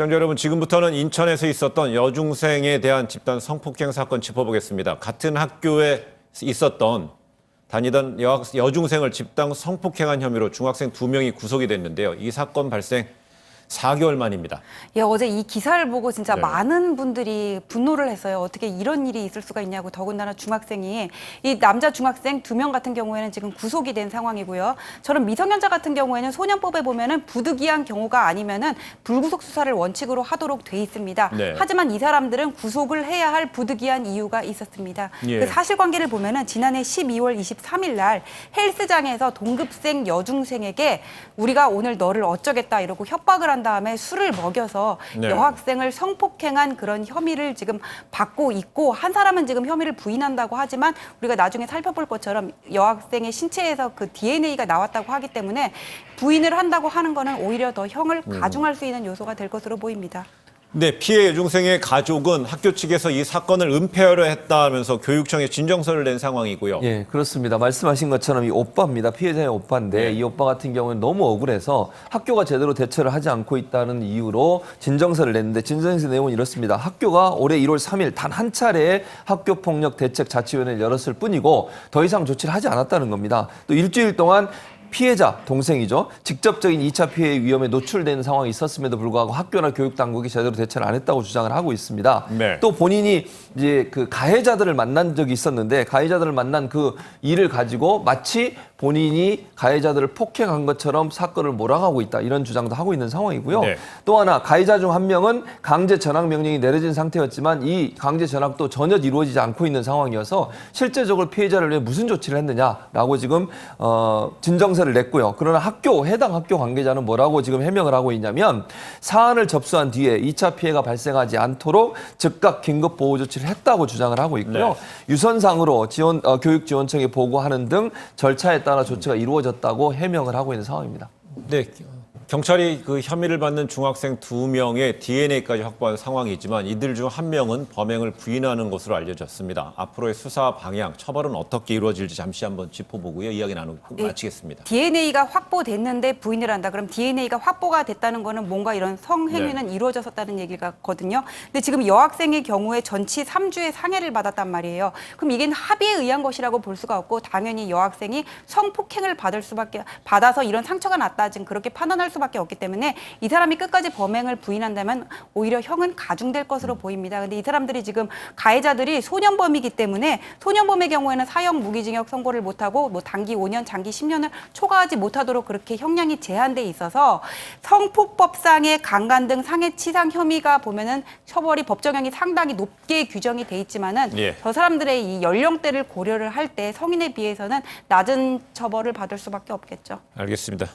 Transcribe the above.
시청자 여러분, 지금부터는 인천에서 있었던 여중생에 대한 집단 성폭행 사건 짚어보겠습니다. 같은 학교에 다니던 여중생을 집단 성폭행한 혐의로 중학생 2명이 구속이 됐는데요. 이 사건 발생 4개월 만입니다. 예, 어제 이 기사를 보고 진짜 네. 많은 분들이 분노를 했어요. 어떻게 이런 일이 있을 수가 있냐고. 더군다나 중학생이, 이 남자 중학생 2명 같은 경우에는 지금 구속이 된 상황이고요. 저런 미성년자 같은 경우에는 소년법에 보면은 부득이한 경우가 아니면은 불구속 수사를 원칙으로 하도록 돼 있습니다. 네. 하지만 이 사람들은 구속을 해야 할 부득이한 이유가 있었습니다. 예. 그 사실관계를 보면은 지난해 12월 23일 날 헬스장에서 동급생 여중생에게 우리가 오늘 너를 어쩌겠다 이러고 협박을 한 다음에 술을 먹여서 네. 여학생을 성폭행한 그런 혐의를 지금 받고 있고, 한 사람은 지금 혐의를 부인한다고 하지만 우리가 나중에 살펴볼 것처럼 여학생의 신체에서 그 DNA가 나왔다고 하기 때문에 부인을 한다고 하는 거는 오히려 더 형을 가중할 수 있는 요소가 될 것으로 보입니다. 네, 피해 여중생의 가족은 학교 측에서 이 사건을 은폐하려 했다면서 교육청에 진정서를 낸 상황이고요. 예, 그렇습니다. 말씀하신 것처럼 이 오빠입니다. 피해자의 오빠인데 네. 이 오빠 같은 경우는 너무 억울해서 학교가 제대로 대처를 하지 않고 있다는 이유로 진정서를 냈는데, 진정서 내용은 이렇습니다. 학교가 올해 1월 3일 단 한 차례 학교폭력대책자치위원회를 열었을 뿐이고 더 이상 조치를 하지 않았다는 겁니다. 또 일주일 동안 피해자, 동생이죠. 직접적인 2차 피해의 위험에 노출되는 상황이 있었음에도 불구하고 학교나 교육당국이 제대로 대처를 안 했다고 주장을 하고 있습니다. 네. 또 본인이 이제 그 가해자들을 만난 적이 있었는데, 가해자들을 만난 그 일을 가지고 마치 본인이 가해자들을 폭행한 것처럼 사건을 몰아가고 있다, 이런 주장도 하고 있는 상황이고요. 네. 또 하나, 가해자 중 한 명은 강제 전학 명령이 내려진 상태였지만 이 강제 전학도 전혀 이루어지지 않고 있는 상황이어서 실제적으로 피해자를 위해 무슨 조치를 했느냐라고 지금 진정서를 냈고요. 그러나 해당 학교 관계자는 뭐라고 지금 해명을 하고 있냐면, 사안을 접수한 뒤에 2차 피해가 발생하지 않도록 즉각 긴급 보호 조치를 했다고 주장을 하고 있고요. 네. 유선상으로 교육지원청에 보고하는 등 절차에 따라 조치가 이루어졌다고 해명을 하고 있는 상황입니다. 네, 경찰이 그 혐의를 받는 중학생 2명의 DNA까지 확보한 상황이지만 이들 중 한 명은 범행을 부인하는 것으로 알려졌습니다. 앞으로의 수사 방향, 처벌은 어떻게 이루어질지 잠시 한번 짚어보고요. 이야기 나누고 마치겠습니다. DNA가 확보됐는데 부인을 한다. 그럼 DNA가 확보가 됐다는 거는 뭔가 이런 성행위는 이루어졌었다는 얘기거든요. 근데 지금 여학생의 경우에 전치 3주의 상해를 받았단 말이에요. 그럼 이게 합의에 의한 것이라고 볼 수가 없고, 당연히 여학생이 성폭행을 받아서 이런 상처가 났다, 지금 그렇게 판단할 수밖에 없기 때문에 이 사람이 끝까지 범행을 부인한다면 오히려 형은 가중될 것으로 보입니다. 근데 이 사람들이 지금 가해자들이 소년범이기 때문에, 소년범의 경우에는 사형 무기징역 선고를 못하고 뭐 단기 5년, 장기 10년을 초과하지 못하도록 그렇게 형량이 제한돼 있어서 성폭법상의 강간 등 상해치상 혐의가 보면은 처벌이, 법정형이 상당히 높게 규정이 돼 있지만은 예. 저 사람들의 이 연령대를 고려를 할 때 성인에 비해서는 낮은 처벌을 받을 수밖에 없겠죠. 알겠습니다.